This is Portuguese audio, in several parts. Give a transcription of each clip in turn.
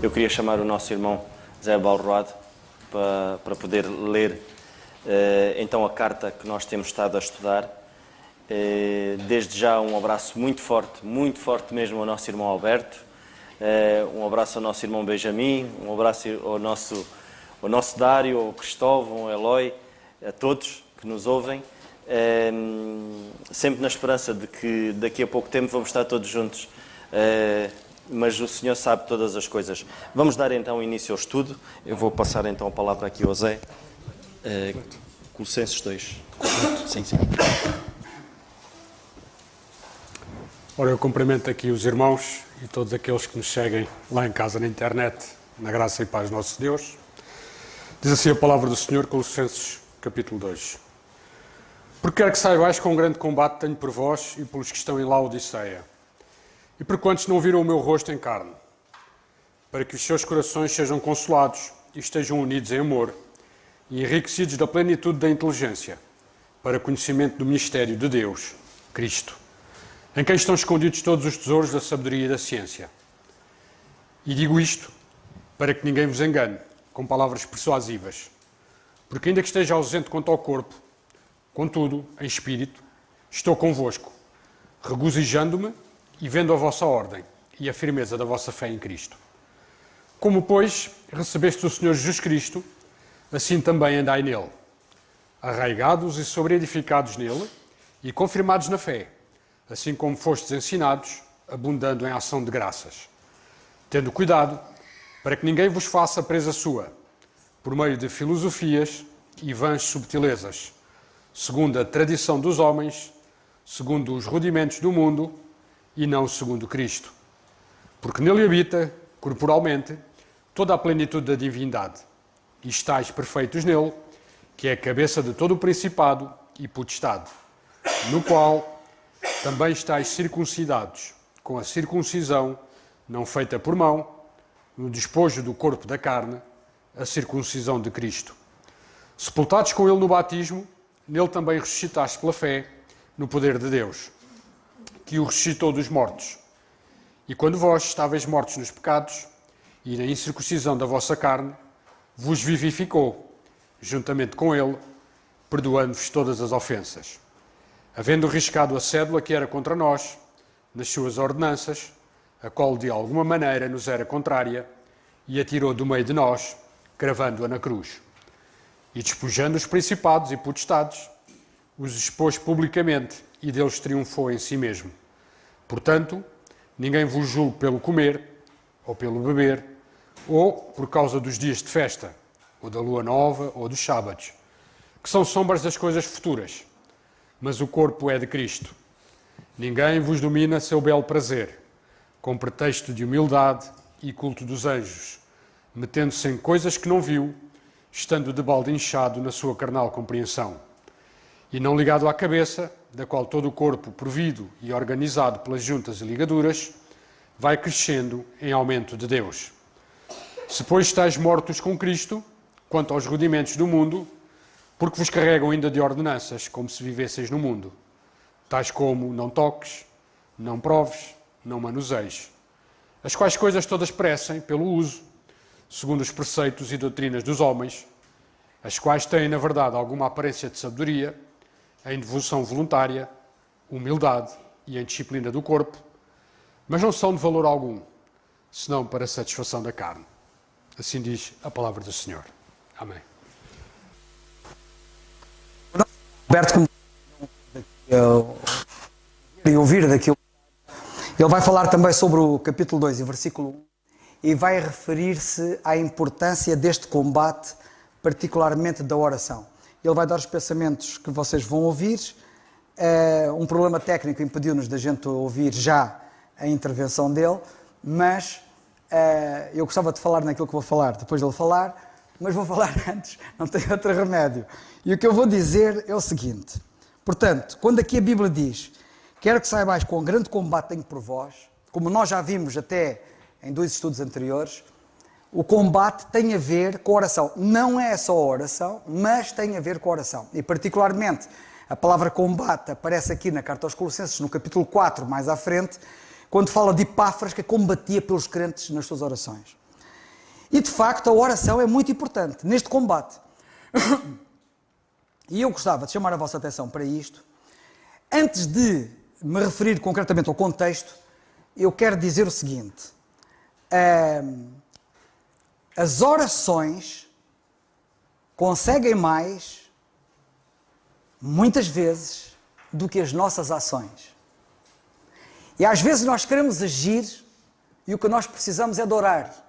Eu queria chamar o nosso irmão Zé Balroado para poder ler então a carta que nós temos estado a estudar. Desde já um abraço muito forte mesmo ao nosso irmão Alberto, um abraço ao nosso irmão Benjamin, um abraço ao nosso Dário, ao Cristóvão, ao Eloy, a todos que nos ouvem, sempre na esperança de que daqui a pouco tempo vamos estar todos juntos, mas o Senhor sabe todas as coisas. Vamos dar então início ao estudo. Eu vou passar então a palavra aqui ao Zé. Colossenses 2. Sim. Ora, eu cumprimento aqui os irmãos e todos aqueles que nos seguem lá em casa na internet, na graça e paz do nosso Deus. Diz assim a palavra do Senhor, Colossenses capítulo 2. Porque quer que saibais com grande combate tenho por vós e pelos que estão em Laodiceia, e por quantos não viram o meu rosto em carne, para que os seus corações sejam consolados e estejam unidos em amor e enriquecidos da plenitude da inteligência, para conhecimento do mistério de Deus, Cristo, em quem estão escondidos todos os tesouros da sabedoria e da ciência. E digo isto para que ninguém vos engane com palavras persuasivas, porque ainda que esteja ausente quanto ao corpo, contudo, em espírito, estou convosco, regozijando-me e vendo a vossa ordem e a firmeza da vossa fé em Cristo. Como, pois, recebeste o Senhor Jesus Cristo, assim também andai nele, arraigados e sobreedificados nele e confirmados na fé, assim como fostes ensinados, abundando em ação de graças, tendo cuidado para que ninguém vos faça presa sua, por meio de filosofias e vãs subtilezas, segundo a tradição dos homens, segundo os rudimentos do mundo, e não segundo Cristo. Porque nele habita, corporalmente, toda a plenitude da divindade, e estáis perfeitos nele, que é a cabeça de todo o principado e potestade, no qual também estáis circuncidados, com a circuncisão não feita por mão, no despojo do corpo da carne, a circuncisão de Cristo. Sepultados com ele no batismo, nele também ressuscitaste pela fé, no poder de Deus, que o ressuscitou dos mortos. E quando vós estáveis mortos nos pecados e na incircuncisão da vossa carne, vos vivificou, juntamente com ele, perdoando-vos todas as ofensas, havendo riscado a cédula que era contra nós, nas suas ordenanças, a qual de alguma maneira nos era contrária, e a tirou do meio de nós, cravando-a na cruz. E despojando os principados e potestades, os expôs publicamente e deles triunfou em si mesmo. Portanto, ninguém vos julgue pelo comer, ou pelo beber, ou por causa dos dias de festa, ou da lua nova, ou dos sábados, que são sombras das coisas futuras, mas o corpo é de Cristo. Ninguém vos domina seu belo prazer, com pretexto de humildade e culto dos anjos, metendo-se em coisas que não viu, estando de balde inchado na sua carnal compreensão, e não ligado à cabeça, da qual todo o corpo, provido e organizado pelas juntas e ligaduras, vai crescendo em aumento de Deus. Se, pois, estáis mortos com Cristo, quanto aos rudimentos do mundo, porque vos carregam ainda de ordenanças, como se vivesseis no mundo, tais como não toques, não proves, não manuseis, as quais coisas todas perecem pelo uso, segundo os preceitos e doutrinas dos homens, as quais têm, na verdade, alguma aparência de sabedoria, em devoção voluntária, humildade e em disciplina do corpo, mas não são de valor algum, senão para a satisfação da carne. Assim diz a palavra do Senhor. Amém. Alberto, e ouvir daquilo, ele vai falar também sobre o capítulo 2 e versículo 1 e vai referir-se à importância deste combate, particularmente da oração. Ele vai dar os pensamentos que vocês vão ouvir. Um problema técnico impediu-nos da gente ouvir já a intervenção dele, mas eu gostava de falar naquilo que vou falar depois dele falar, mas vou falar antes, não tem outro remédio. E o que eu vou dizer é o seguinte: portanto, quando aqui a Bíblia diz: quero que saibais com grande combate tenho por vós, como nós já vimos até em 2 estudos anteriores, o combate tem a ver com a oração. Não é só a oração, mas tem a ver com a oração. E particularmente, a palavra combate aparece aqui na carta aos Colossenses, no capítulo 4, mais à frente, quando fala de Epáfras, que combatia pelos crentes nas suas orações. E de facto a oração é muito importante neste combate. E eu gostava de chamar a vossa atenção para isto. Antes de me referir concretamente ao contexto, eu quero dizer o seguinte. As orações conseguem mais, muitas vezes, do que as nossas ações. E às vezes nós queremos agir e o que nós precisamos é de orar.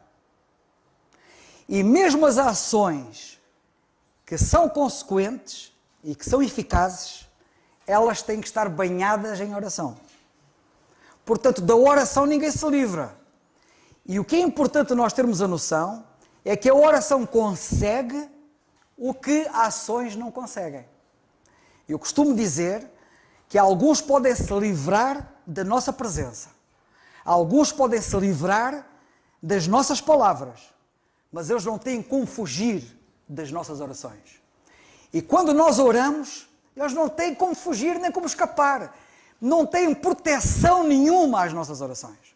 E mesmo as ações que são consequentes e que são eficazes, elas têm que estar banhadas em oração. Portanto, da oração ninguém se livra. E o que é importante nós termos a noção é que a oração consegue o que ações não conseguem. Eu costumo dizer que alguns podem se livrar da nossa presença. Alguns podem se livrar das nossas palavras, mas eles não têm como fugir das nossas orações. E quando nós oramos, eles não têm como fugir nem como escapar. Não têm proteção nenhuma às nossas orações.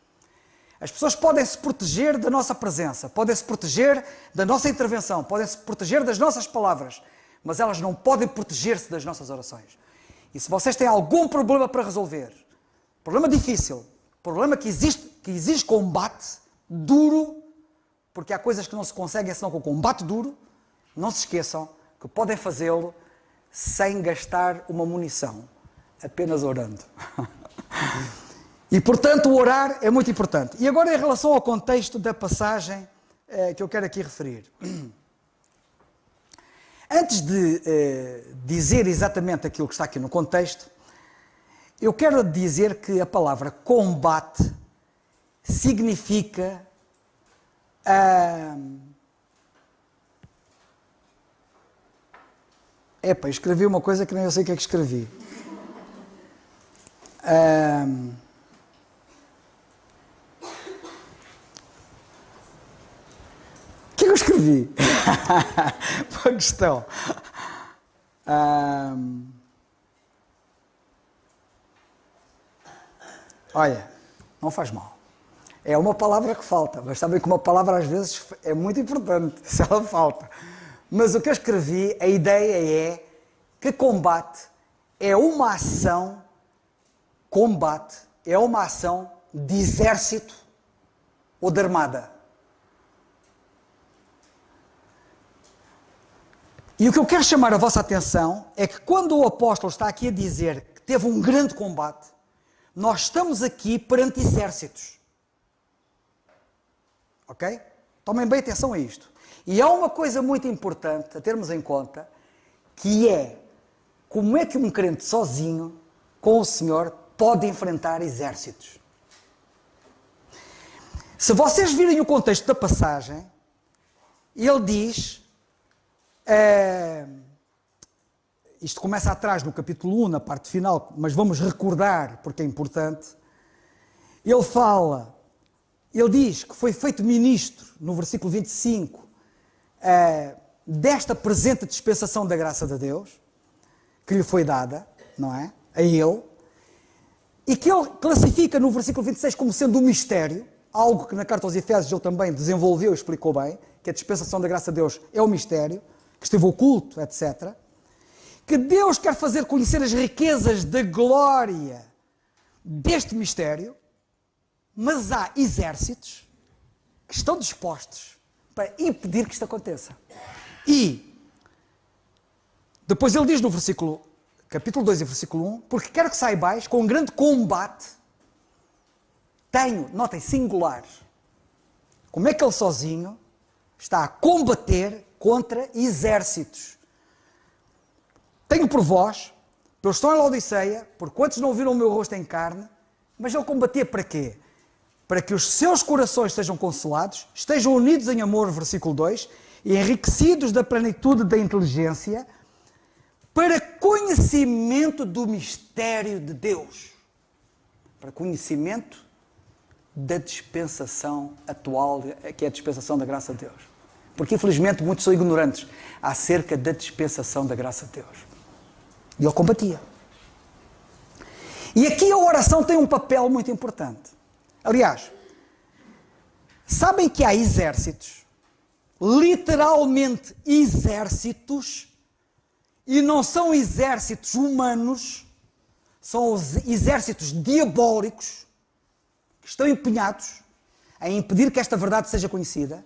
As pessoas podem se proteger da nossa presença, podem se proteger da nossa intervenção, podem se proteger das nossas palavras, mas elas não podem proteger-se das nossas orações. E se vocês têm algum problema para resolver, problema difícil, problema que exige combate duro, porque há coisas que não se conseguem senão com combate duro, não se esqueçam que podem fazê-lo sem gastar uma munição, apenas orando. E, portanto, o orar é muito importante. E agora, em relação ao contexto da passagem que eu quero aqui referir. Antes de dizer exatamente aquilo que está aqui no contexto, eu quero dizer que a palavra combate significa escrevi uma coisa que nem eu sei o que é que escrevi. O que é que eu escrevi? Boa questão. Olha, não faz mal. É uma palavra que falta, mas sabem que uma palavra às vezes é muito importante, se ela falta. Mas o que eu escrevi, a ideia é que combate é uma ação de exército ou de armada. E o que eu quero chamar a vossa atenção é que quando o apóstolo está aqui a dizer que teve um grande combate, nós estamos aqui perante exércitos. Ok? Tomem bem atenção a isto. E há uma coisa muito importante a termos em conta, que é como é que um crente sozinho, com o Senhor, pode enfrentar exércitos. Se vocês virem o contexto da passagem, ele diz, isto começa atrás no capítulo 1, na parte final, mas vamos recordar porque é importante. Ele diz que foi feito ministro, no versículo 25, desta presente dispensação da graça de Deus, que lhe foi dada, não é? A ele, e que ele classifica no versículo 26 como sendo um mistério, algo que na carta aos Efésios ele também desenvolveu e explicou bem, que a dispensação da graça de Deus é um mistério, que esteve oculto, etc. Que Deus quer fazer conhecer as riquezas da glória deste mistério, mas há exércitos que estão dispostos para impedir que isto aconteça. E depois ele diz no capítulo 2 e versículo 1, porque quero que saibais, com um grande combate, notem, singular, como é que ele sozinho está a combater contra exércitos. Tenho por vós, pelos que estão em Laodiceia, por quantos não viram o meu rosto em carne, mas ele combatia para quê? Para que os seus corações sejam consolados, estejam unidos em amor, versículo 2, e enriquecidos da plenitude da inteligência, para conhecimento do mistério de Deus. Para conhecimento da dispensação atual, que é a dispensação da graça de Deus. Porque, infelizmente, muitos são ignorantes acerca da dispensação da graça de Deus. E ele combatia. E aqui a oração tem um papel muito importante. Aliás, sabem que há exércitos literalmente exércitos, e não são exércitos humanos, são os exércitos diabólicos que estão empenhados em impedir que esta verdade seja conhecida,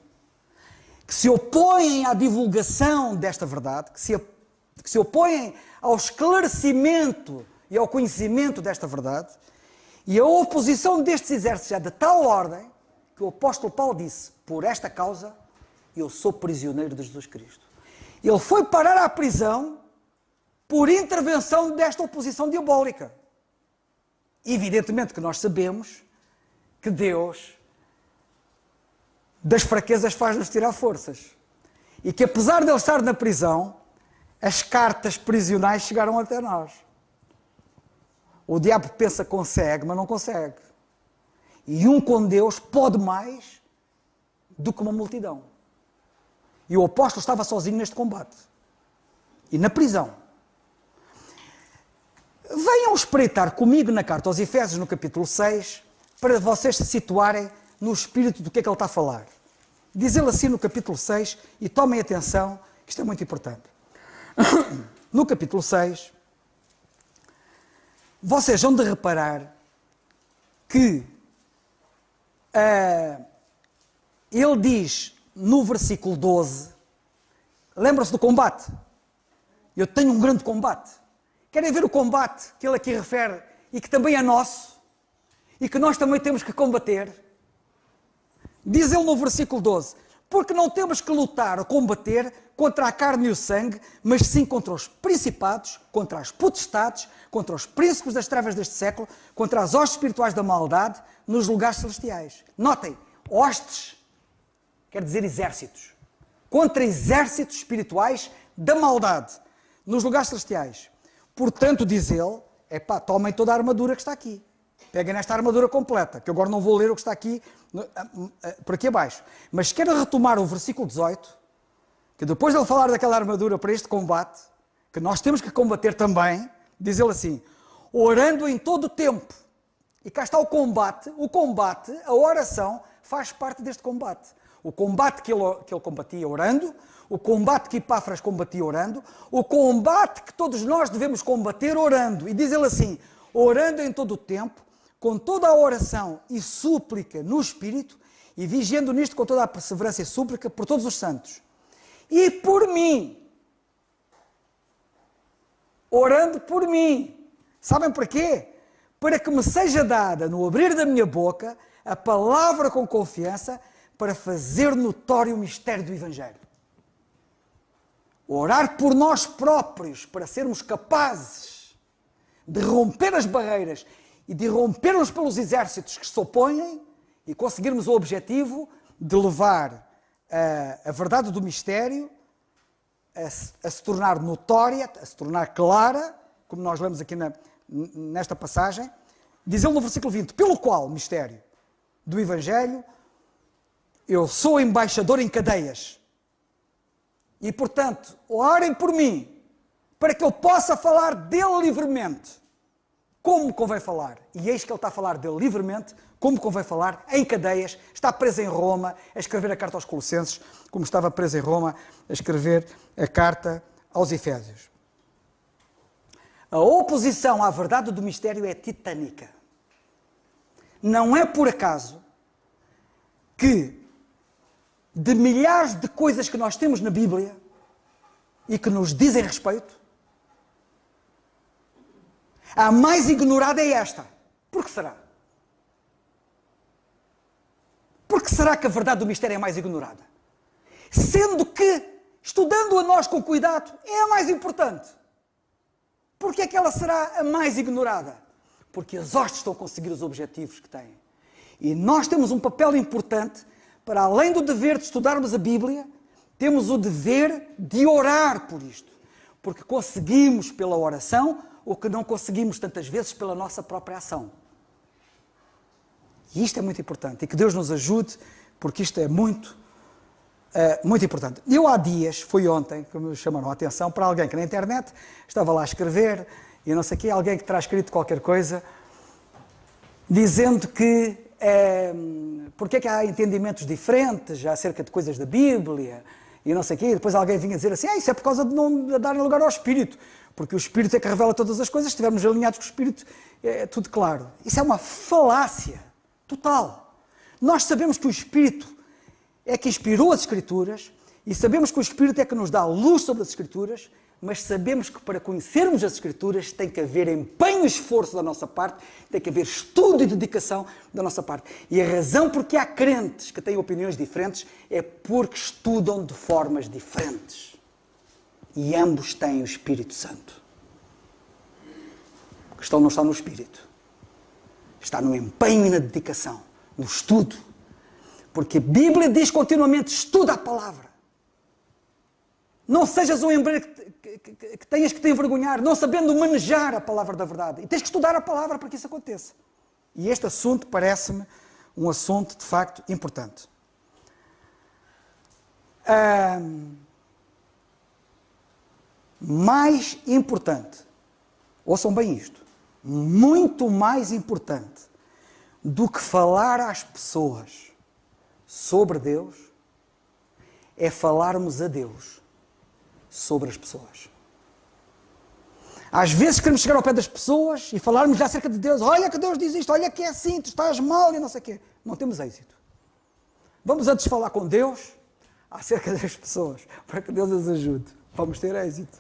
que se opõem à divulgação desta verdade, que se opõem ao esclarecimento e ao conhecimento desta verdade, e a oposição destes exércitos é de tal ordem que o apóstolo Paulo disse: por esta causa eu sou prisioneiro de Jesus Cristo. Ele foi parar à prisão por intervenção desta oposição diabólica. Evidentemente que nós sabemos que Deus das fraquezas faz-nos tirar forças. E que apesar de ele estar na prisão, as cartas prisionais chegaram até nós. O diabo pensa que consegue, mas não consegue. E um com Deus pode mais do que uma multidão. E o apóstolo estava sozinho neste combate. E na prisão. Venham espreitar comigo na carta aos Efésios, no capítulo 6, para vocês se situarem no espírito do que é que ele está a falar. Diz ele assim no capítulo 6, e tomem atenção, que isto é muito importante. No capítulo 6, vocês vão de reparar que ele diz no versículo 12, lembram-se do combate? Eu tenho um grande combate. Querem ver o combate que ele aqui refere e que também é nosso e que nós também temos que combater? Diz ele no versículo 12, porque não temos que lutar ou combater contra a carne e o sangue, mas sim contra os principados, contra as potestades, contra os príncipes das trevas deste século, contra as hostes espirituais da maldade nos lugares celestiais. Notem, hostes quer dizer exércitos. Contra exércitos espirituais da maldade nos lugares celestiais. Portanto, diz ele, tomem toda a armadura que está aqui. Peguem nesta armadura completa, que eu agora não vou ler o que está aqui, por aqui abaixo. Mas quero retomar o versículo 18, que depois de ele falar daquela armadura para este combate, que nós temos que combater também, diz ele assim, orando em todo o tempo. E cá está o combate, a oração, faz parte deste combate. O combate que ele combatia orando, o combate que Epáfras combatia orando, o combate que todos nós devemos combater orando. E diz ele assim, orando em todo o tempo, com toda a oração e súplica no Espírito, e vigiando nisto com toda a perseverança e súplica por todos os santos. E por mim, orando por mim. Sabem porquê? Para que me seja dada, no abrir da minha boca, a palavra com confiança, para fazer notório o mistério do Evangelho. Orar por nós próprios, para sermos capazes de romper as barreiras e de rompermos pelos exércitos que se opõem e conseguirmos o objetivo de levar a verdade do mistério a se tornar notória, a se tornar clara, como nós lemos aqui nesta passagem. Diz ele no versículo 20, pelo qual, mistério do Evangelho, eu sou embaixador em cadeias. E, portanto, orem por mim, para que eu possa falar dele livremente, como convém falar. E eis que ele está a falar dele livremente, como convém falar, em cadeias, está preso em Roma, a escrever a carta aos Colossenses, como estava preso em Roma, a escrever a carta aos Efésios. A oposição à verdade do mistério é titânica. Não é por acaso que de milhares de coisas que nós temos na Bíblia e que nos dizem respeito, a mais ignorada é esta. Por que será? Por que será que a verdade do mistério é mais ignorada? Sendo que, estudando-a nós com cuidado, é a mais importante. Por que é que ela será a mais ignorada? Porque as hostes estão a conseguir os objetivos que têm. E nós temos um papel importante para, além do dever de estudarmos a Bíblia, temos o dever de orar por isto. Porque conseguimos pela oração o que não conseguimos tantas vezes pela nossa própria ação. E isto é muito importante. E que Deus nos ajude, porque isto é muito importante. Eu há dias, foi ontem, que me chamaram a atenção para alguém que na internet estava lá a escrever, e não sei o quê, alguém que terá escrito qualquer coisa, dizendo que porque é que há entendimentos diferentes acerca de coisas da Bíblia e não sei o quê. E depois alguém vinha dizer assim, isso é por causa de não darem lugar ao Espírito, porque o Espírito é que revela todas as coisas, se estivermos alinhados com o Espírito, é tudo claro. Isso é uma falácia total. Nós sabemos que o Espírito é que inspirou as Escrituras e sabemos que o Espírito é que nos dá luz sobre as Escrituras, mas sabemos que para conhecermos as Escrituras tem que haver empenho e esforço da nossa parte, tem que haver estudo e dedicação da nossa parte. E a razão porque há crentes que têm opiniões diferentes é porque estudam de formas diferentes. E ambos têm o Espírito Santo. A questão não está no Espírito. Está no empenho e na dedicação, no estudo. Porque a Bíblia diz continuamente, estuda a palavra. Não sejas um embreiro que tenhas que te envergonhar, não sabendo manejar a palavra da verdade. E tens que estudar a palavra para que isso aconteça. E este assunto parece-me um assunto, de facto, importante. Mais importante, ouçam bem isto, muito mais importante do que falar às pessoas sobre Deus, é falarmos a Deus sobre as pessoas. Às vezes queremos chegar ao pé das pessoas e falarmos acerca de Deus. Olha que Deus diz isto, olha que é assim, tu estás mal e não sei o quê. Não temos êxito. Vamos antes falar com Deus acerca das pessoas, para que Deus as ajude. Vamos ter êxito.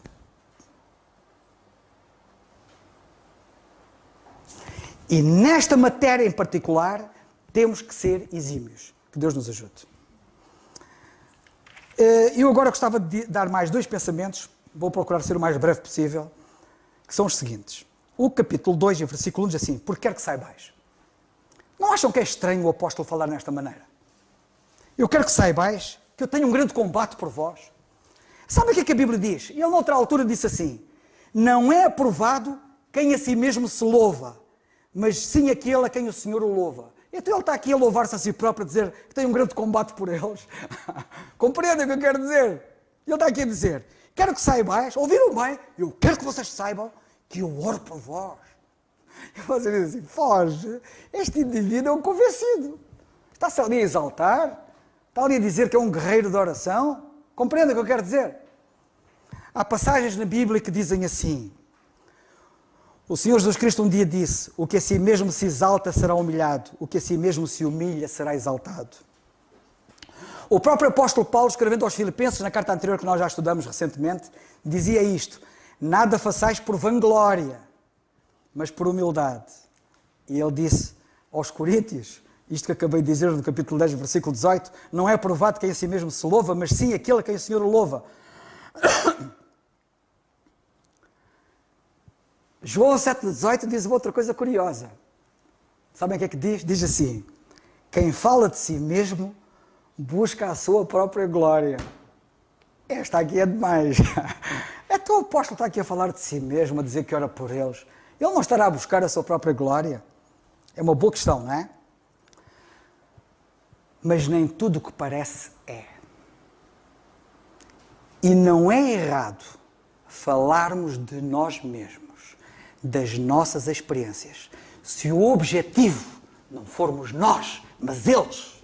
E nesta matéria em particular, temos que ser exímios. Que Deus nos ajude. Eu agora gostava de dar mais 2 pensamentos, vou procurar ser o mais breve possível, que são os seguintes. O capítulo 2, versículo 1 diz assim, porque quer que saibais. Não acham que é estranho o apóstolo falar nesta maneira? Eu quero que saibais que eu tenho um grande combate por vós. Sabe o que é que a Bíblia diz? Ele noutra altura disse assim, não é aprovado quem a si mesmo se louva, mas sim aquele a quem o Senhor o louva. Então ele está aqui a louvar-se a si próprio, a dizer que tem um grande combate por eles. Compreendem o que eu quero dizer? Ele está aqui a dizer, quero que saibais, ouviram bem? Eu quero que vocês saibam que eu oro por vós. E vocês dizem assim, foge, este indivíduo é um convencido. Está-se ali a exaltar, está ali a dizer que é um guerreiro de oração. Compreendem o que eu quero dizer? Há passagens na Bíblia que dizem assim, o Senhor Jesus Cristo um dia disse, o que a si mesmo se exalta será humilhado, o que a si mesmo se humilha será exaltado. O próprio apóstolo Paulo, escrevendo aos Filipenses, na carta anterior que nós já estudamos recentemente, dizia isto, nada façais por vanglória, mas por humildade. E ele disse aos Coríntios, isto que acabei de dizer no capítulo 10, versículo 18, não é provado quem a si mesmo se louva, mas sim aquele a quem o Senhor o louva. João 7,18 diz outra coisa curiosa. Sabem o que é que diz? Diz assim, quem fala de si mesmo busca a sua própria glória. Esta aqui é demais. Então o apóstolo está aqui a falar de si mesmo, a dizer que ora por eles. Ele não estará a buscar a sua própria glória? É uma boa questão, não é? Mas nem tudo o que parece é. E não é errado falarmos de nós mesmos, das nossas experiências, se o objetivo não formos nós, mas eles.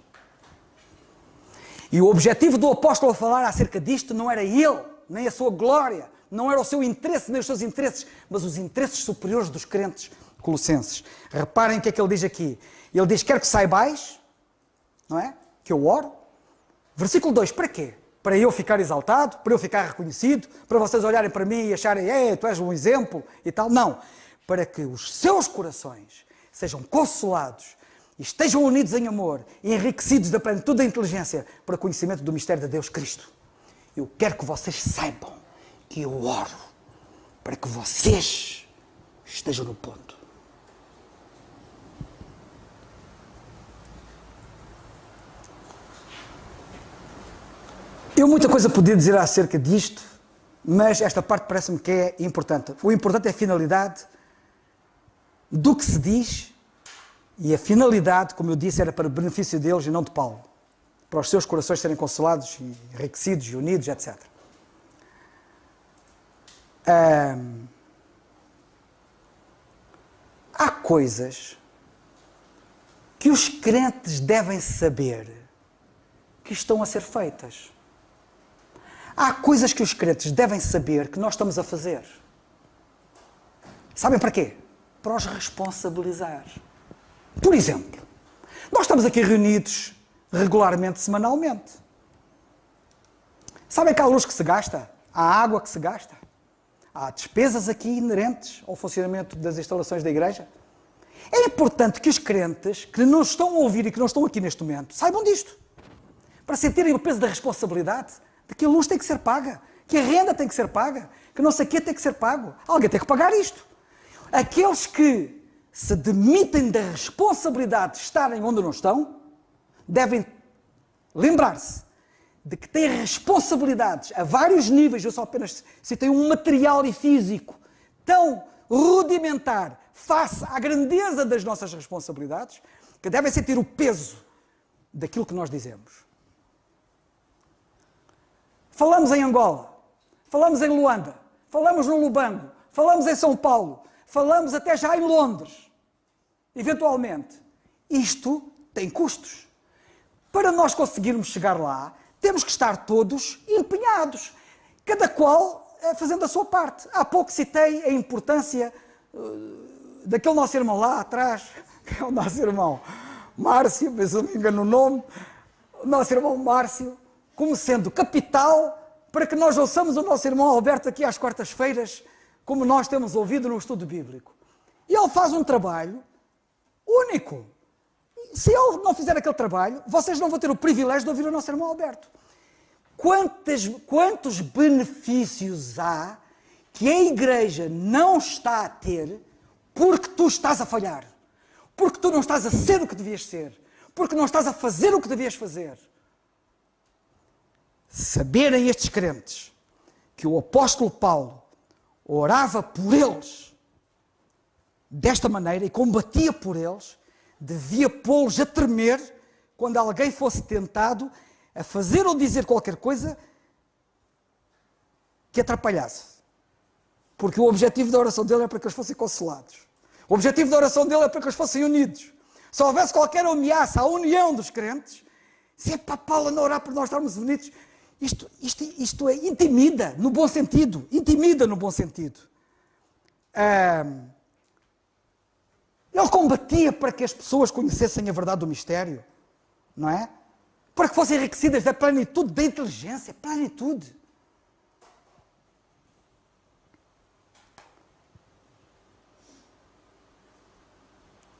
E o objetivo do apóstolo a falar acerca disto não era ele, nem a sua glória, não era o seu interesse, nem os seus interesses, mas os interesses superiores dos crentes colossenses. Reparem o que é que ele diz aqui. Ele diz, quero que saibais, não é? Que eu oro. Versículo 2, para quê? Para eu ficar exaltado, para eu ficar reconhecido, para vocês olharem para mim e acharem, tu és um exemplo e tal. Não, para que os seus corações sejam consolados e estejam unidos em amor e enriquecidos da plenitude da inteligência para o conhecimento do mistério de Deus Cristo. Eu quero que vocês saibam que eu oro para que vocês estejam no ponto. Eu muita coisa podia dizer acerca disto, mas esta parte parece-me que é importante. O importante é a finalidade do que se diz, e a finalidade, como eu disse, era para o benefício deles e não de Paulo. Para os seus corações serem consolados, e enriquecidos e unidos, etc. Há coisas que os crentes devem saber que estão a ser feitas. Há coisas que os crentes devem saber que nós estamos a fazer. Sabem para quê? Para os responsabilizar. Por exemplo, nós estamos aqui reunidos regularmente, semanalmente. Sabem que há luz que se gasta? Há água que se gasta? Há despesas aqui inerentes ao funcionamento das instalações da igreja? É importante que os crentes que nos estão a ouvir e que não estão aqui neste momento saibam disto. Para sentirem o peso da responsabilidade de que a luz tem que ser paga, que a renda tem que ser paga, que não sei o que tem que ser pago. Alguém tem que pagar isto. Aqueles que se demitem da responsabilidade de estarem onde não estão, devem lembrar-se de que têm responsabilidades a vários níveis. Eu só apenas citei um material e físico tão rudimentar face à grandeza das nossas responsabilidades, que devem sentir o peso daquilo que nós dizemos. Falamos em Angola, falamos em Luanda, falamos no Lubango, falamos em São Paulo, falamos até já em Londres. Eventualmente, isto tem custos. Para nós conseguirmos chegar lá, temos que estar todos empenhados, cada qual fazendo a sua parte. Há pouco citei a importância daquele nosso irmão lá atrás, que é o nosso irmão Márcio, mas eu não me engano o nome, o nosso irmão Márcio, como sendo capital para que nós ouçamos o nosso irmão Alberto aqui às quartas-feiras, como nós temos ouvido no estudo bíblico. E ele faz um trabalho único. Se ele não fizer aquele trabalho, vocês não vão ter o privilégio de ouvir o nosso irmão Alberto. Quantos benefícios há que a igreja não está a ter porque tu estás a falhar, porque tu não estás a ser o que devias ser, porque não estás a fazer o que devias fazer. Saberem estes crentes que o apóstolo Paulo orava por eles desta maneira e combatia por eles, devia pô-los a tremer quando alguém fosse tentado a fazer ou dizer qualquer coisa que atrapalhasse. Porque o objetivo da oração dele é para que eles fossem consolados. O objetivo da oração dele é para que eles fossem unidos. Se houvesse qualquer ameaça à união dos crentes, se é para Paulo não orar por nós estarmos unidos, isto é intimida, no bom sentido. Intimida no bom sentido. Ele combatia para que as pessoas conhecessem a verdade do mistério, não é? Para que fossem enriquecidas da plenitude da inteligência, plenitude.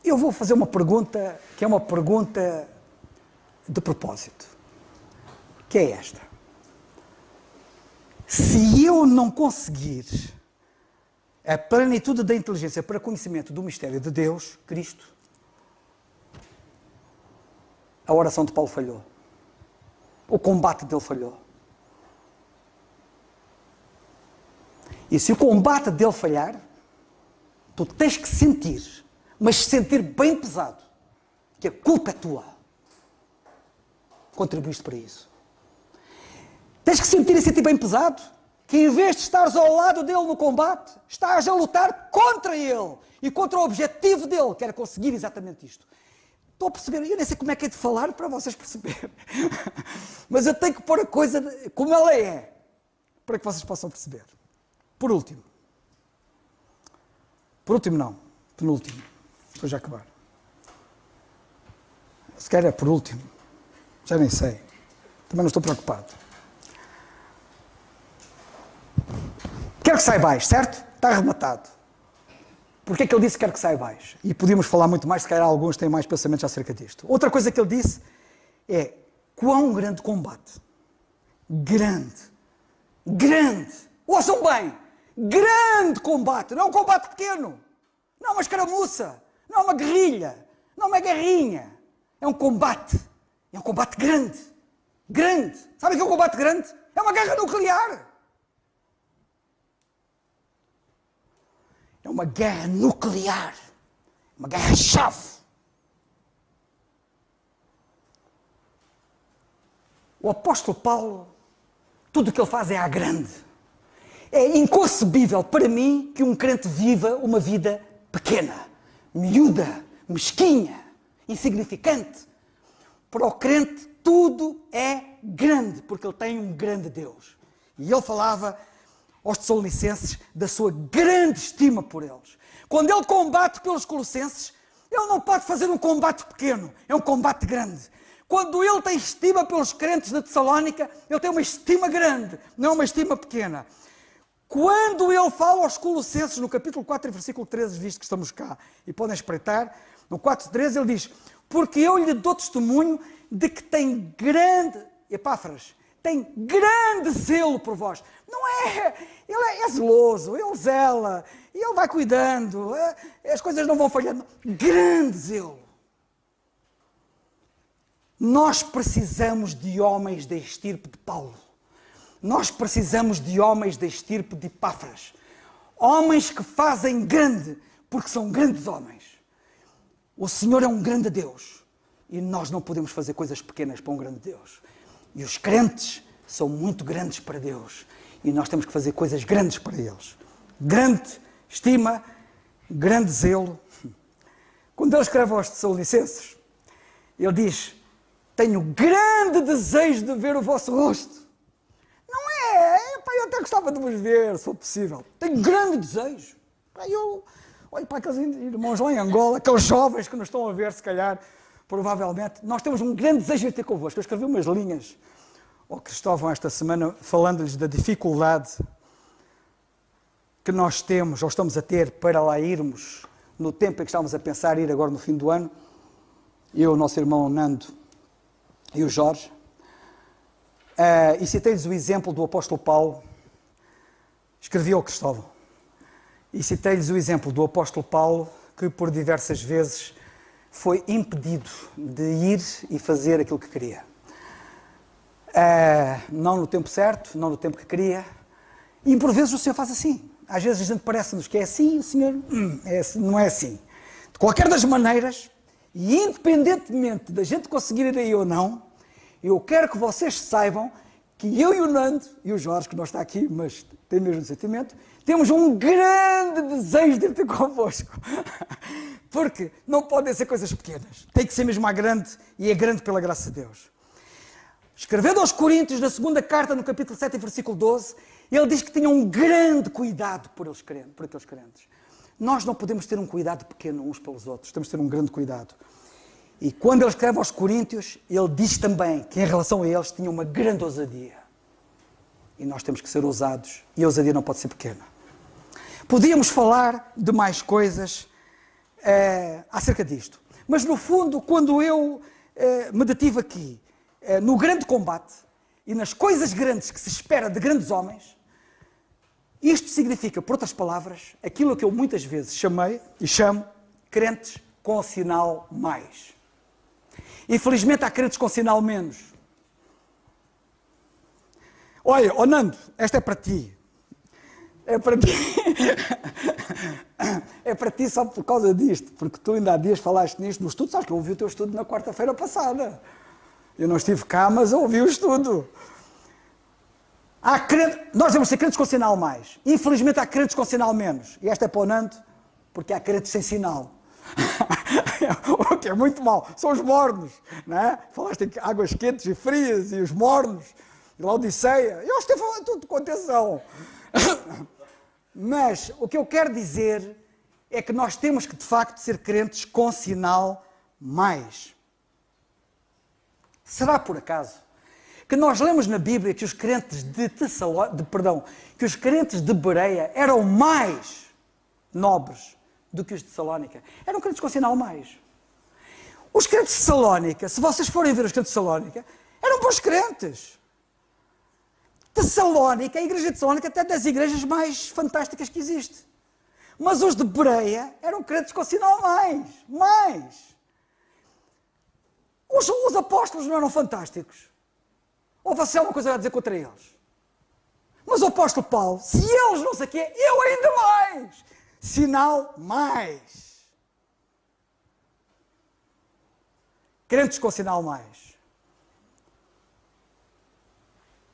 Eu vou fazer uma pergunta que é uma pergunta de propósito, que é esta. Se eu não conseguir a plenitude da inteligência para conhecimento do mistério de Deus, Cristo, a oração de Paulo falhou. O combate dele falhou. E se o combate dele falhar, tu tens que sentir, mas sentir bem pesado, que a culpa é tua. Contribuíste para isso. Tens que sentir e sentir bem pesado, que em vez de estares ao lado dele no combate, estás a lutar contra ele e contra o objetivo dele, que era conseguir exatamente isto. Estou a perceber, eu nem sei como é que é de falar para vocês perceberem, mas eu tenho que pôr a coisa como ela é, para que vocês possam perceber. Por último não, penúltimo, vou já acabar. Se calhar é por último, já nem sei, também não estou preocupado. Quero que saibais, certo? Está arrematado. Porquê é que ele disse que quer que saibais? E podíamos falar muito mais, se calhar alguns têm mais pensamentos acerca disto. Outra coisa que ele disse é quão grande combate. Grande. Ouçam bem. Grande combate. Não é um combate pequeno. Não é uma escaramuça. Não é uma guerrilha. Não é uma guerrinha. É um combate. É um combate grande. Grande. Sabem o que é um combate grande? É uma guerra nuclear. É uma guerra nuclear. Uma guerra-chave. O apóstolo Paulo, tudo o que ele faz é à grande. É inconcebível para mim que um crente viva uma vida pequena, miúda, mesquinha, insignificante. Para o crente, tudo é grande, porque ele tem um grande Deus. E ele falava aos Tessalonicenses da sua grande estima por eles. Quando ele combate pelos Colossenses, ele não pode fazer um combate pequeno, é um combate grande. Quando ele tem estima pelos crentes da Tessalónica, ele tem uma estima grande, não uma estima pequena. Quando ele fala aos Colossenses, no capítulo 4, versículo 13, visto que estamos cá, e podem espreitar, no 4:13 ele diz: porque eu lhe dou testemunho de que tem grande, Epáfras, tem grande zelo por vós. Não é, ele é zeloso, ele zela, e ele vai cuidando, as coisas não vão falhando. Grande zelo. Nós precisamos de homens da estirpe de Paulo. Nós precisamos de homens da estirpe de Epáfras. Homens que fazem grande, porque são grandes homens. O Senhor é um grande Deus. E nós não podemos fazer coisas pequenas para um grande Deus. E os crentes são muito grandes para Deus. E nós temos que fazer coisas grandes para eles. Grande estima, grande zelo. Quando ele escreve aos Tessalonicenses, ele diz: tenho grande desejo de ver o vosso rosto. Não é? Pá, eu até gostava de vos ver, se for possível. Tenho grande desejo. Pá, eu olho para aqueles irmãos lá em Angola, aqueles jovens que nos estão a ver, se calhar, provavelmente. Nós temos um grande desejo de ter convosco. Eu escrevi umas linhas ao Cristóvão esta semana, falando-lhes da dificuldade que nós temos, ou estamos a ter, para lá irmos, no tempo em que estávamos a pensar ir agora no fim do ano. Eu, o nosso irmão Nando e o Jorge, e citei-lhes o exemplo do apóstolo Paulo. Escrevi ao Cristóvão e citei-lhes o exemplo do apóstolo Paulo, que por diversas vezes foi impedido de ir e fazer aquilo que queria. Não no tempo certo, não no tempo que queria, e por vezes o Senhor faz assim. Às vezes a gente parece-nos que é assim, e o Senhor não é assim. De qualquer das maneiras, e independentemente da gente conseguir ir aí ou não, eu quero que vocês saibam que eu e o Nando, e o Jorge, que não está aqui, mas tem o mesmo sentimento, temos um grande desejo de ir ter convosco. Porque não podem ser coisas pequenas. Tem que ser mesmo a grande, e é grande pela graça de Deus. Escrevendo aos Coríntios, na segunda carta, no capítulo 7, versículo 12, ele diz que tinha um grande cuidado por aqueles crentes. Nós não podemos ter um cuidado pequeno uns pelos outros, temos de ter um grande cuidado. E quando ele escreve aos Coríntios, ele diz também que em relação a eles tinha uma grande ousadia. E nós temos que ser ousados, e a ousadia não pode ser pequena. Podíamos falar de mais coisas acerca disto. Mas no fundo, quando eu me detive aqui, no grande combate, e nas coisas grandes que se espera de grandes homens, isto significa, por outras palavras, aquilo que eu muitas vezes chamei e chamo crentes com sinal mais. Infelizmente há crentes com sinal menos. Olha, Nando, esta é para ti. É para ti. É para ti só por causa disto, porque tu ainda há dias falaste nisto no estudo, sabes que eu ouvi o teu estudo na quarta-feira passada. Eu não estive cá, mas eu ouvi o estudo. Nós devemos ser crentes com sinal mais. Infelizmente há crentes com sinal menos. E esta é para o Nando, porque há crentes sem sinal. O que é muito mau. São os mornos. Não é? Falaste em águas quentes e frias e os mornos. E Laodiceia. Eu estou a falar tudo com atenção. Mas o que eu quero dizer é que nós temos que, de facto, ser crentes com sinal mais. Será por acaso que nós lemos na Bíblia que os crentes que os crentes de Bereia eram mais nobres do que os de Tessalónica? Eram crentes com sinal mais. Os crentes de Tessalónica, se vocês forem ver os crentes de Tessalónica, eram bons crentes. Tessalónica, a igreja de Tessalónica, é até das igrejas mais fantásticas que existe. Mas os de Bereia eram crentes com sinal mais. Os apóstolos não eram fantásticos? Ou você há uma coisa a dizer contra eles? Mas o apóstolo Paulo, se eles não sei o quê, eu ainda mais. Sinal mais. Crentes com sinal mais.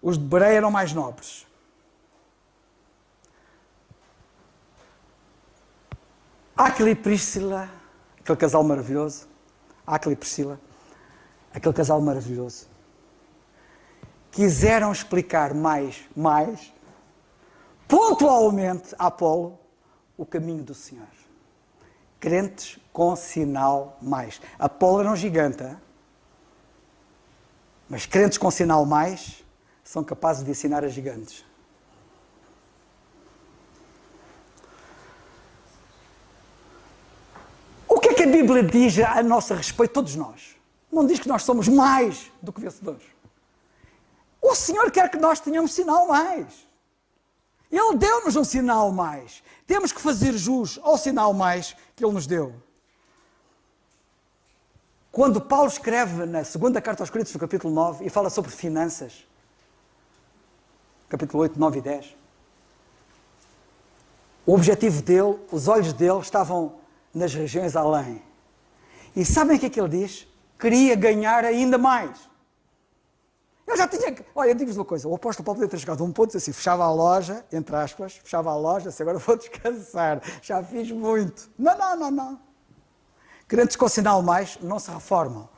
Os de Bereia eram mais nobres. Áquila e Príscila, aquele casal maravilhoso, Áquila e Priscila, aquele casal maravilhoso, quiseram explicar mais, pontualmente a Apolo, o caminho do Senhor. Crentes com sinal mais. Apolo era um gigante, hein? Mas crentes com sinal mais são capazes de ensinar a gigantes. O que é que a Bíblia diz a nosso respeito, todos nós? Não diz que nós somos mais do que vencedores. O Senhor quer que nós tenhamos sinal mais. Ele deu-nos um sinal mais. Temos que fazer jus ao sinal mais que Ele nos deu. Quando Paulo escreve na segunda carta aos Coríntios, no capítulo 9, e fala sobre finanças, capítulo 8, 9 e 10, o objetivo dele, os olhos dele estavam nas regiões além. E sabem o que é que ele diz? Queria ganhar ainda mais. Eu já tinha... Olha, eu digo-vos uma coisa, o apóstolo Paulo podia ter chegado a um ponto assim, fechava a loja, entre aspas, fechava a loja, assim, agora vou descansar, já fiz muito. Não. Crentes com sinal mais não se reformam.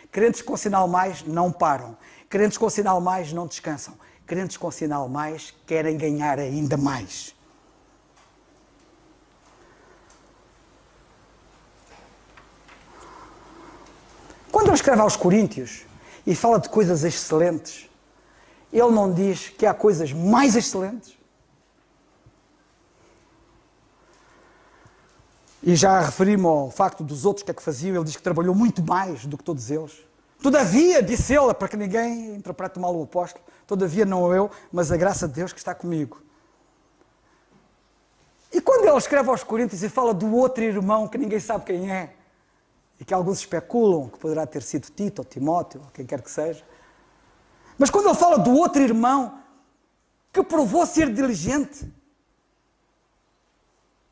Crentes com sinal mais não param. Crentes com sinal mais não descansam. Crentes com sinal mais querem ganhar ainda mais. Quando ele escreve aos Coríntios e fala de coisas excelentes, ele não diz que há coisas mais excelentes? E já referi-me ao facto dos outros que é que faziam, ele diz que trabalhou muito mais do que todos eles. Todavia, disse ele, para que ninguém interprete mal o apóstolo, todavia não eu, mas a graça de Deus que está comigo. E quando ele escreve aos Coríntios e fala do outro irmão que ninguém sabe quem é, e que alguns especulam que poderá ter sido Tito ou Timóteo, ou quem quer que seja, mas quando ele fala do outro irmão que provou ser diligente,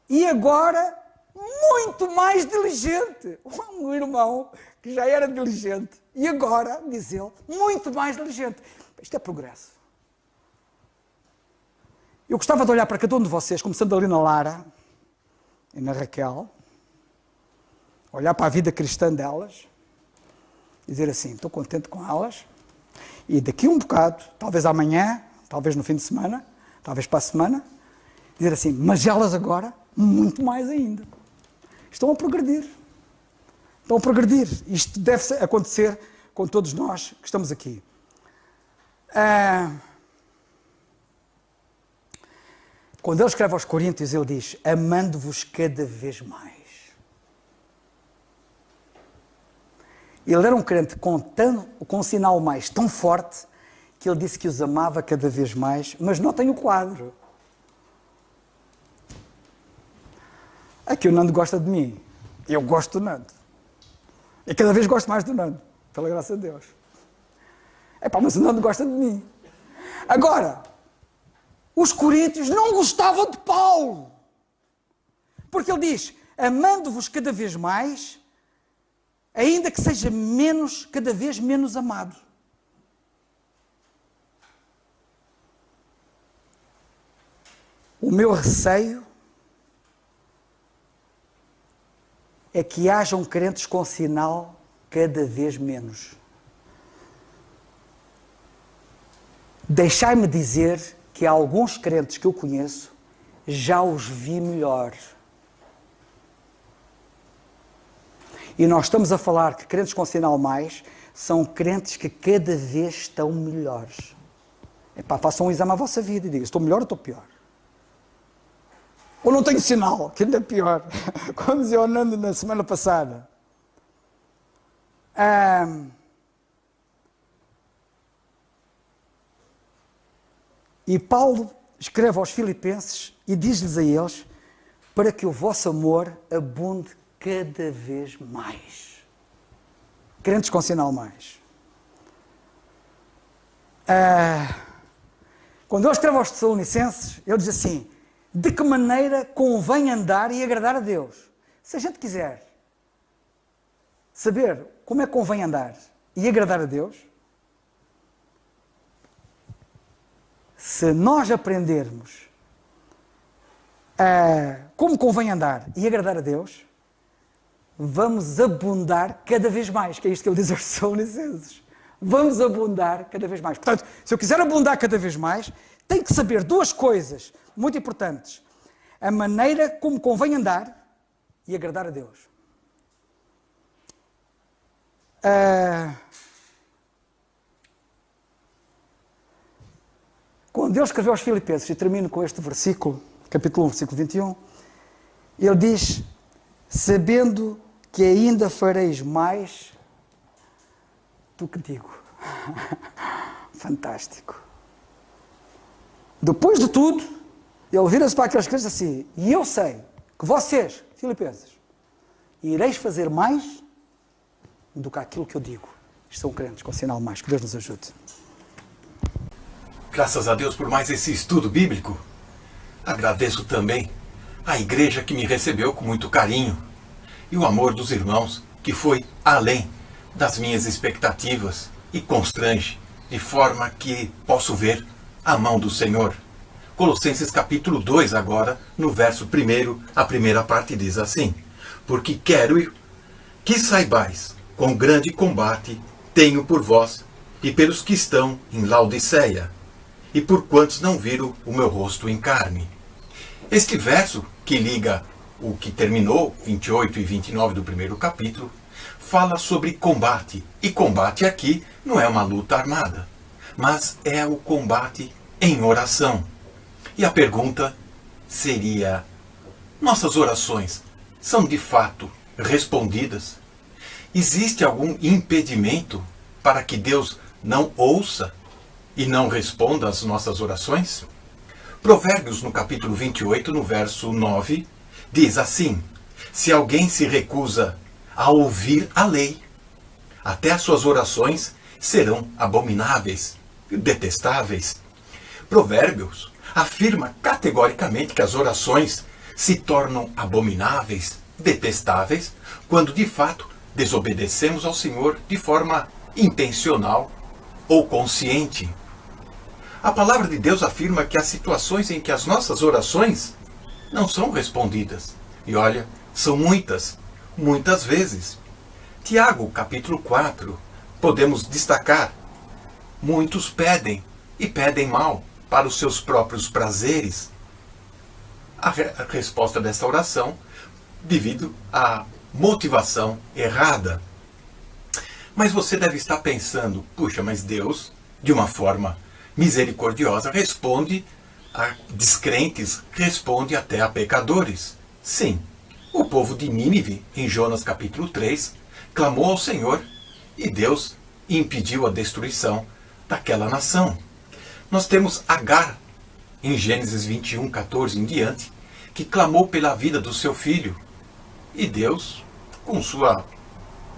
e agora muito mais diligente, um irmão que já era diligente, e agora, diz ele, muito mais diligente. Isto é progresso. Eu gostava de olhar para cada um de vocês, começando ali na Lara e na Raquel, olhar para a vida cristã delas e dizer assim, estou contente com elas, e daqui um bocado, talvez amanhã, talvez no fim de semana, talvez para a semana, dizer assim, mas elas agora, muito mais ainda. Estão a progredir. Estão a progredir. Isto deve acontecer com todos nós que estamos aqui. Quando ele escreve aos Coríntios, ele diz, amando-vos cada vez mais. Ele era um crente com um sinal mais tão forte que ele disse que os amava cada vez mais, mas notem o quadro. Aqui o Nando gosta de mim. Eu gosto do Nando. E cada vez gosto mais do Nando, pela graça de Deus. Mas o Nando gosta de mim. Agora, os coríntios não gostavam de Paulo. Porque ele diz, amando-vos cada vez mais, ainda que seja cada vez menos amado. O meu receio é que hajam crentes com sinal cada vez menos. Deixai-me dizer que há alguns crentes que eu conheço, já os vi melhor. E nós estamos a falar que crentes com sinal mais são crentes que cada vez estão melhores. Façam um exame à vossa vida e digam, estou melhor ou estou pior? Ou não tenho sinal, que ainda é pior. Como dizia o Nando na semana passada. E Paulo escreve aos Filipenses e diz-lhes a eles para que o vosso amor abunde cada vez mais. Crentes com sinal mais. Quando ele escreve aos Tessalonicenses, ele diz assim, de que maneira convém andar e agradar a Deus? Se a gente quiser saber como é que convém andar e agradar a Deus, se nós aprendermos como convém andar e agradar a Deus, vamos abundar cada vez mais, que é isto que ele diz aos Tessalonicenses. Vamos abundar cada vez mais. Portanto, se eu quiser abundar cada vez mais, tenho que saber duas coisas muito importantes. A maneira como convém andar e agradar a Deus. Quando Deus escreveu aos Filipenses, e termino com este versículo, capítulo 1, versículo 21, ele diz, sabendo que ainda fareis mais do que digo. Fantástico. Depois de tudo, ele vira-se para aqueles crentes assim, e eu sei que vocês, Filipenses, ireis fazer mais do que aquilo que eu digo. Isto são crentes, com sinal mais. Que Deus nos ajude. Graças a Deus por mais esse estudo bíblico. Agradeço também a igreja que me recebeu com muito carinho e o amor dos irmãos que foi além das minhas expectativas e constrange de forma que posso ver a mão do Senhor. Colossenses capítulo 2 agora, no verso 1, a primeira parte diz assim: porque quero que saibais quão grande combate tenho por vós e pelos que estão em Laodiceia, e por quantos não viram o meu rosto em carne. Este verso, que liga o que terminou, 28 e 29 do primeiro capítulo, fala sobre combate. E combate aqui não é uma luta armada, mas é o combate em oração. E a pergunta seria: nossas orações são de fato respondidas? Existe algum impedimento para que Deus não ouça e não responda às nossas orações? Provérbios, no capítulo 28, no verso 9, diz assim: se alguém se recusa a ouvir a lei, até as suas orações serão abomináveis, detestáveis. Provérbios afirma categoricamente que as orações se tornam abomináveis, detestáveis, quando de fato desobedecemos ao Senhor de forma intencional ou consciente. A palavra de Deus afirma que há situações em que as nossas orações não são respondidas. E olha, são muitas, muitas vezes. Tiago, capítulo 4, podemos destacar: muitos pedem, e pedem mal, para os seus próprios prazeres. A resposta desta oração, devido à motivação errada. Mas você deve estar pensando: puxa, mas Deus, de uma forma misericordiosa, responde a descrentes, responde até a pecadores. Sim, o povo de Nínive, em Jonas capítulo 3, clamou ao Senhor e Deus impediu a destruição daquela nação. Nós temos Agar, em Gênesis 21, 14 em diante, que clamou pela vida do seu filho. E Deus, com sua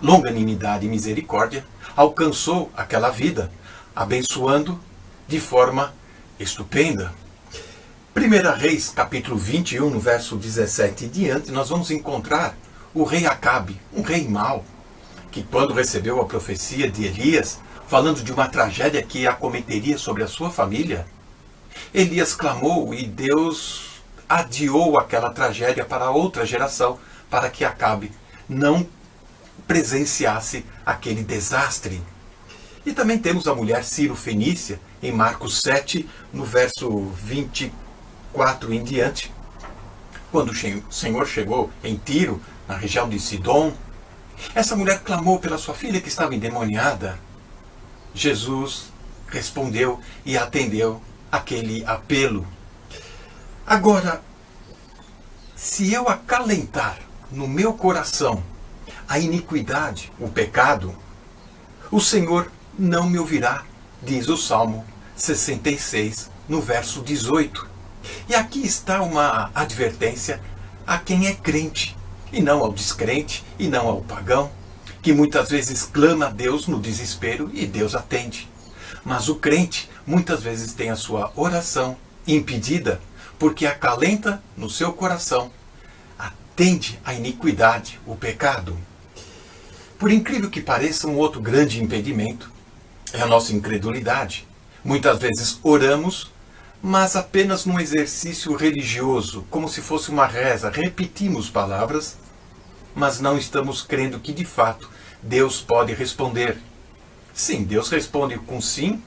longanimidade e misericórdia, alcançou aquela vida, abençoando de forma estupenda. 1 Reis, capítulo 21, no verso 17 e diante, nós vamos encontrar o rei Acabe, um rei mau, que quando recebeu a profecia de Elias, falando de uma tragédia que acometeria sobre a sua família, Elias clamou e Deus adiou aquela tragédia para outra geração, para que Acabe não presenciasse aquele desastre. E também temos a mulher Ciro-Fenícia, em Marcos 7, no verso 24 em diante, quando o Senhor chegou em Tiro, na região de Sidom. Essa mulher clamou pela sua filha que estava endemoniada. Jesus respondeu e atendeu aquele apelo. Agora, se eu acalentar no meu coração a iniquidade, o pecado, o Senhor não me ouvirá, diz o Salmo 66, no verso 18. E aqui está uma advertência a quem é crente, e não ao descrente, e não ao pagão, que muitas vezes clama a Deus no desespero e Deus atende. Mas o crente muitas vezes tem a sua oração impedida, porque acalenta no seu coração, atende à iniquidade, o pecado. Por incrível que pareça, um outro grande impedimento é a nossa incredulidade. Muitas vezes oramos, mas apenas num exercício religioso, como se fosse uma reza. Repetimos palavras mas não estamos crendo que de fato Deus pode responder. Sim, Deus responde com sim,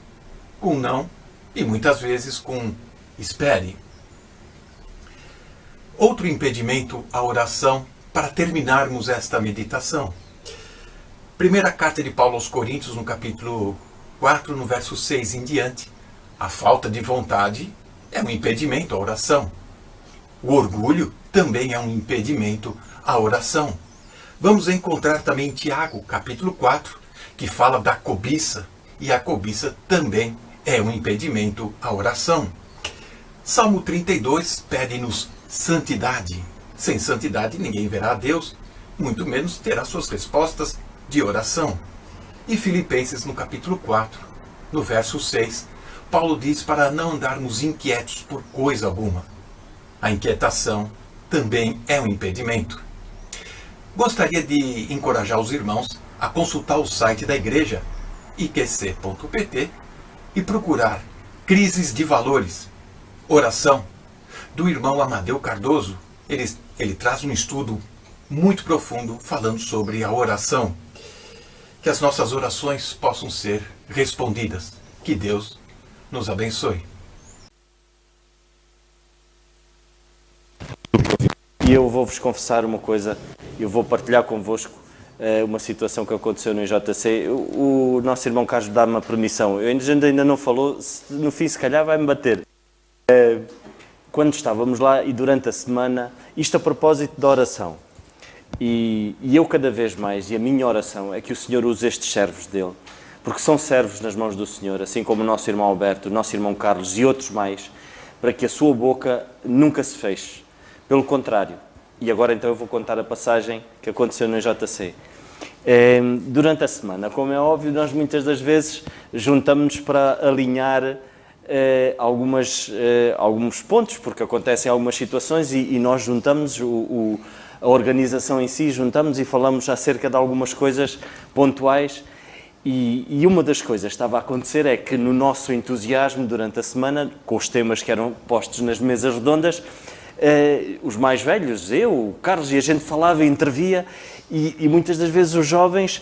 com não e muitas vezes com espere. Outro impedimento à oração para terminarmos esta meditação. Primeira carta de Paulo aos Coríntios, no capítulo 4, no verso 6 em diante. A falta de vontade é um impedimento à oração. O orgulho também é um impedimento à oração. Vamos encontrar também em Tiago, capítulo 4, que fala da cobiça, e a cobiça também é um impedimento à oração. Salmo 32 pede-nos santidade. Sem santidade ninguém verá a Deus, muito menos terá suas respostas de oração. E Filipenses, no capítulo 4, no verso 6, Paulo diz para não andarmos inquietos por coisa alguma. A inquietação também é um impedimento. Gostaria de encorajar os irmãos a consultar o site da igreja, iqc.pt, e procurar Crises de Valores, Oração, do irmão Amadeu Cardoso. Ele traz um estudo muito profundo falando sobre a oração. Que as nossas orações possam ser respondidas. Que Deus nos abençoe. E eu vou-vos confessar uma coisa, eu vou partilhar convosco uma situação que aconteceu no IJC. O nosso irmão Carlos dá-me a permissão, a gente ainda não falou, no fim se calhar vai-me bater. Quando estávamos lá e durante a semana, isto a propósito da oração, e eu cada vez mais, e a minha oração é que o Senhor use estes servos dele, porque são servos nas mãos do Senhor, assim como o nosso irmão Alberto, o nosso irmão Carlos e outros mais, para que a sua boca nunca se feche. Pelo contrário, e agora então eu vou contar a passagem que aconteceu no JC. Durante a semana, como é óbvio, nós muitas das vezes juntamos-nos para alinhar alguns pontos, porque acontecem algumas situações e nós juntamos, a organização em si, juntamos e falamos acerca de algumas coisas pontuais. E uma das coisas que estava a acontecer é que no nosso entusiasmo durante a semana, com os temas que eram postos nas mesas redondas, os mais velhos, eu, o Carlos, e a gente falava e intervia, e muitas das vezes os jovens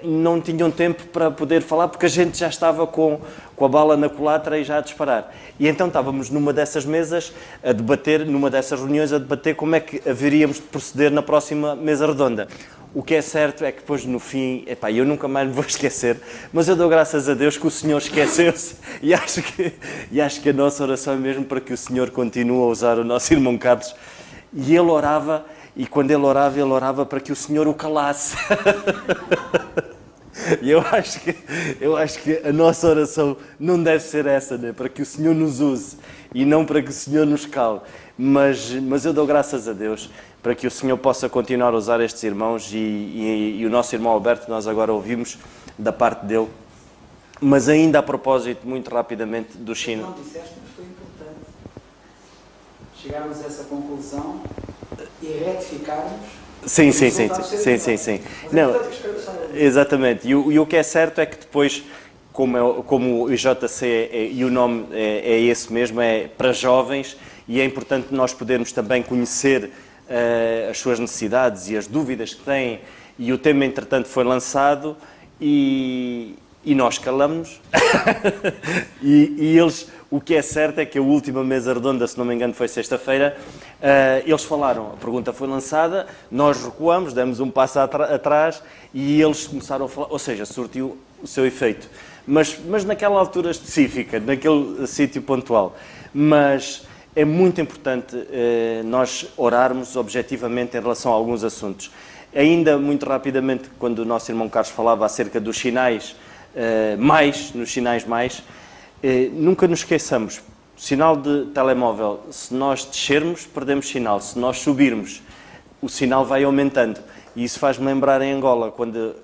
não tinham tempo para poder falar, porque a gente já estava com a bala na culatra e já a disparar. E então estávamos numa dessas mesas a debater, numa dessas reuniões a debater como é que haveríamos de proceder na próxima mesa redonda. O que é certo é que depois no fim, eu nunca mais me vou esquecer, mas eu dou graças a Deus que o Senhor esqueceu-se e acho que a nossa oração é mesmo para que o Senhor continue a usar o nosso irmão Carlos. E ele orava, e quando ele orava para que o Senhor o calasse. E eu acho que a nossa oração não deve ser essa, né? Para que o Senhor nos use e não para que o Senhor nos cale. Mas eu dou graças a Deus para que o Senhor possa continuar a usar estes irmãos e o nosso irmão Alberto, nós agora ouvimos da parte dele. Mas ainda a propósito, muito rapidamente, do China. Não disseste, mas foi importante chegarmos a essa conclusão e retificarmos. Sim. Não, exatamente. E o que é certo é que depois, como o IJC e o nome é esse mesmo, é para jovens, e é importante nós podermos também conhecer as suas necessidades e as dúvidas que têm, e o tema entretanto foi lançado e nós calamos-nos e eles, o que é certo é que a última mesa redonda, se não me engano foi sexta-feira, eles falaram, a pergunta foi lançada, nós recuamos, demos um passo atrás e eles começaram a falar, ou seja, surtiu o seu efeito, mas naquela altura específica, naquele sítio pontual, mas é muito importante nós orarmos objetivamente em relação a alguns assuntos. Ainda muito rapidamente, quando o nosso irmão Carlos falava acerca dos sinais nos sinais mais, nunca nos esqueçamos, sinal de telemóvel, se nós descermos, perdemos sinal, se nós subirmos, o sinal vai aumentando. E isso faz-me lembrar em Angola, quando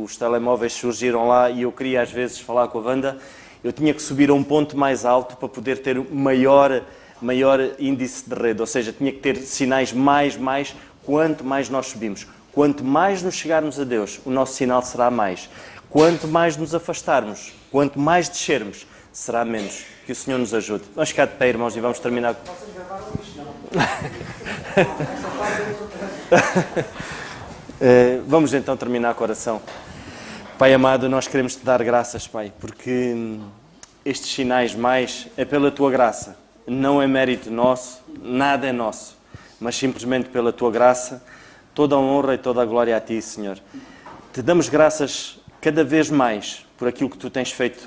os telemóveis surgiram lá e eu queria às vezes falar com a Wanda, eu tinha que subir a um ponto mais alto para poder ter maior índice de rede, ou seja, tinha que ter sinais mais, quanto mais nós subimos. Quanto mais nos chegarmos a Deus, o nosso sinal será mais. Quanto mais nos afastarmos, quanto mais descermos, será menos. Que o Senhor nos ajude. Vamos ficar de pé, irmãos, e vamos terminar. Vocês gravaram isto, não? Vamos então terminar com a oração. Pai amado, nós queremos te dar graças, Pai, porque estes sinais mais é pela tua graça. Não é mérito nosso, nada é nosso, mas simplesmente pela tua graça. Toda a honra e toda a glória a ti, Senhor. Te damos graças cada vez mais por aquilo que tu tens feito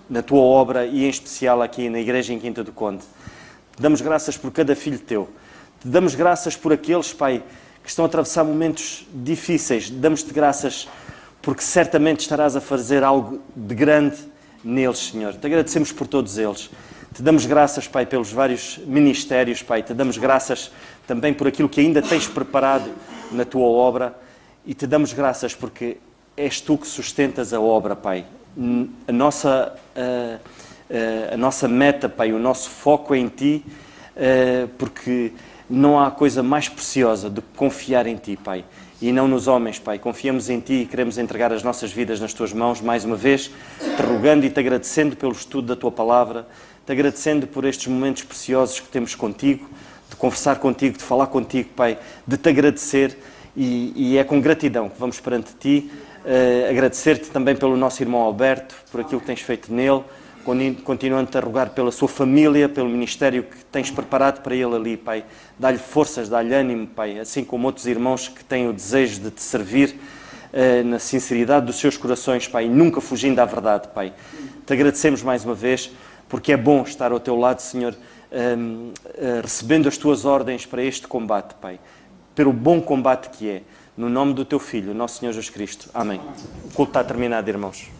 na tua obra e em especial aqui na Igreja em Quinta do Conde. Te damos graças por cada filho teu. Te damos graças por aqueles, Pai, que estão a atravessar momentos difíceis. Damos-te graças porque certamente estarás a fazer algo de grande neles, Senhor. Te agradecemos por todos eles. Te damos graças, Pai, pelos vários ministérios, Pai. Te damos graças também por aquilo que ainda tens preparado na tua obra. E te damos graças porque és tu que sustentas a obra, Pai. A nossa meta, Pai, o nosso foco é em ti, porque não há coisa mais preciosa do que confiar em ti, Pai. E não nos homens, Pai. Confiamos em ti e queremos entregar as nossas vidas nas tuas mãos, mais uma vez, te rogando e te agradecendo pelo estudo da tua palavra, te agradecendo por estes momentos preciosos que temos contigo, de conversar contigo, de falar contigo, Pai, de te agradecer. E é com gratidão que vamos perante ti, agradecer-te também pelo nosso irmão Alberto, por aquilo que tens feito nele, continuando-te a rogar pela sua família, pelo ministério que tens preparado para ele ali, Pai. Dá-lhe forças, dá-lhe ânimo, Pai, assim como outros irmãos que têm o desejo de te servir na sinceridade dos seus corações, Pai, nunca fugindo à verdade, Pai. Te agradecemos mais uma vez, porque é bom estar ao teu lado, Senhor, recebendo as tuas ordens para este combate, Pai, pelo bom combate que é, no nome do teu Filho, nosso Senhor Jesus Cristo. Amém. O culto está terminado, irmãos.